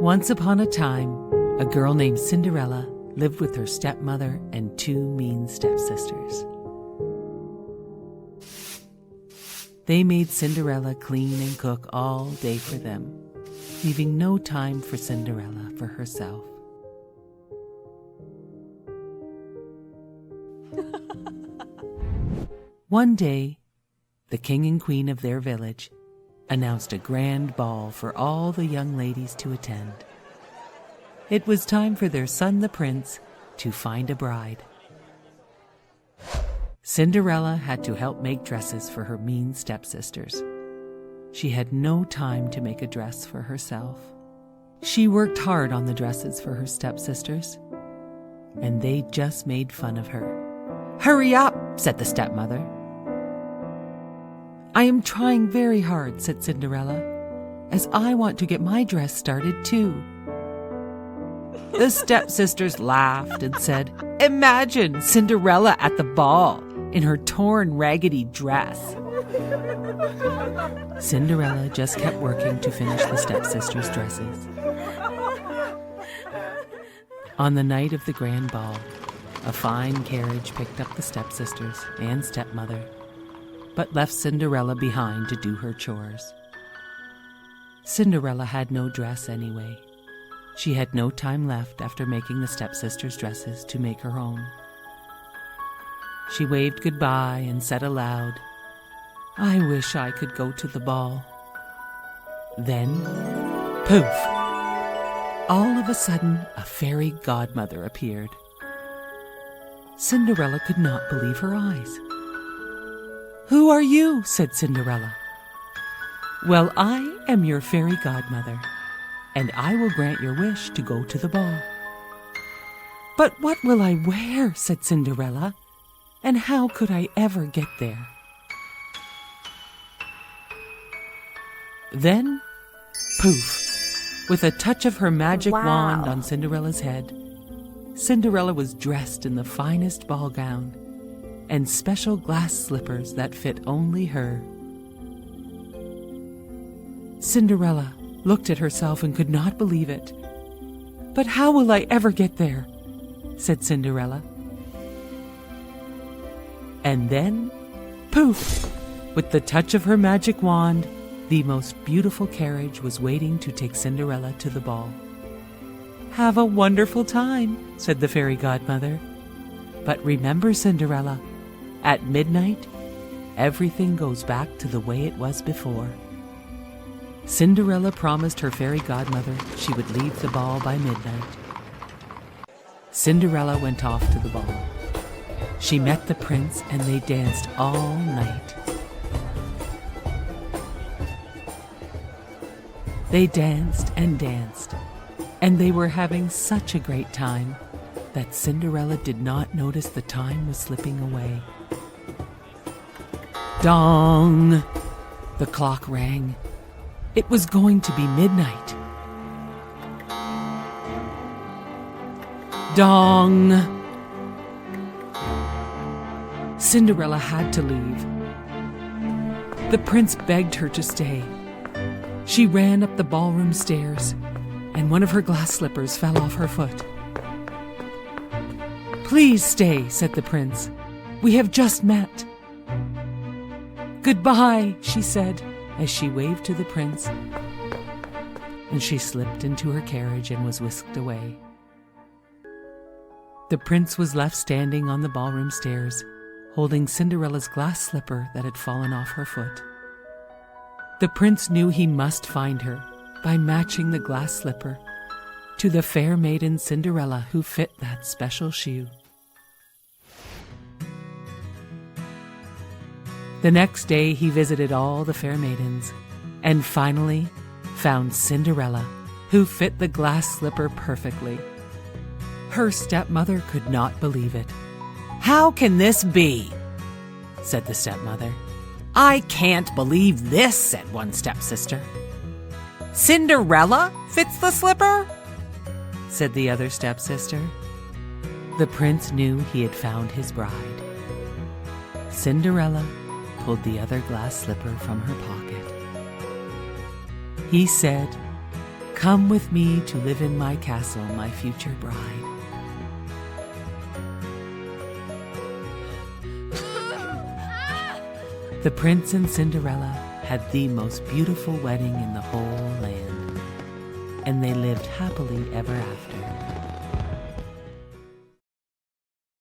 Once upon a time, a girl named Cinderella lived with her stepmother and two mean stepsisters. They made Cinderella clean and cook all day for them, leaving no time for Cinderella for herself. One day, the king and queen of their village announced a grand ball for all the young ladies to attend. It was time for their son, the prince, to find a bride. Cinderella had to help make dresses for her mean stepsisters. She had no time to make a dress for herself. She worked hard on the dresses for her stepsisters, and they just made fun of her. "Hurry up," said the stepmother. "I am trying very hard," said Cinderella, "as I want to get my dress started too." The stepsisters laughed and said, "Imagine Cinderella at the ball in her torn, raggedy dress." Cinderella just kept working to finish the stepsisters' dresses. On the night of the grand ball, a fine carriage picked up the stepsisters and stepmother, but left Cinderella behind to do her chores. Cinderella had no dress anyway. She had no time left after making the stepsisters' dresses to make her own. She waved goodbye and said aloud, "I wish I could go to the ball." Then, poof! All of a sudden, a fairy godmother appeared. Cinderella could not believe her eyes. "Who are you?" said Cinderella. "Well, I am your fairy godmother, and I will grant your wish to go to the ball." "But what will I wear?" said Cinderella, "and how could I ever get there?" Then, poof! With a touch of her magic wand on Cinderella's head, Cinderella was dressed in the finest ball gown and special glass slippers that fit only her. Cinderella looked at herself and could not believe it. "But how will I ever get there?" said Cinderella. And then, poof! With the touch of her magic wand, the most beautiful carriage was waiting to take Cinderella to the ball. "Have a wonderful time," said the fairy godmother. "But remember, Cinderella, at midnight, everything goes back to the way it was before." Cinderella promised her fairy godmother she would leave the ball by midnight. Cinderella went off to the ball. She met the prince and they danced all night. They danced, and they were having such a great time that Cinderella did not notice the time was slipping away. Dong! The clock rang. It was going to be midnight. Dong! Cinderella had to leave. The prince begged her to stay. She ran up the ballroom stairs, and one of her glass slippers fell off her foot. "Please stay," said the prince. "We have just met." "Goodbye," she said, as she waved to the prince, and she slipped into her carriage and was whisked away. The prince was left standing on the ballroom stairs, holding Cinderella's glass slipper that had fallen off her foot. The prince knew he must find her by matching the glass slipper to the fair maiden Cinderella who fit that special shoe. The next day he visited all the fair maidens and finally found Cinderella, who fit the glass slipper perfectly. Her stepmother could not believe it. "How can this be?" said the stepmother. "I can't believe this," said one stepsister. "Cinderella fits the slipper?" said the other stepsister. The prince knew he had found his bride. Cinderella pulled the other glass slipper from her pocket. He said, Come with me to live in my castle, my future bride. The prince and Cinderella had the most beautiful wedding in the whole land, and they lived happily ever after.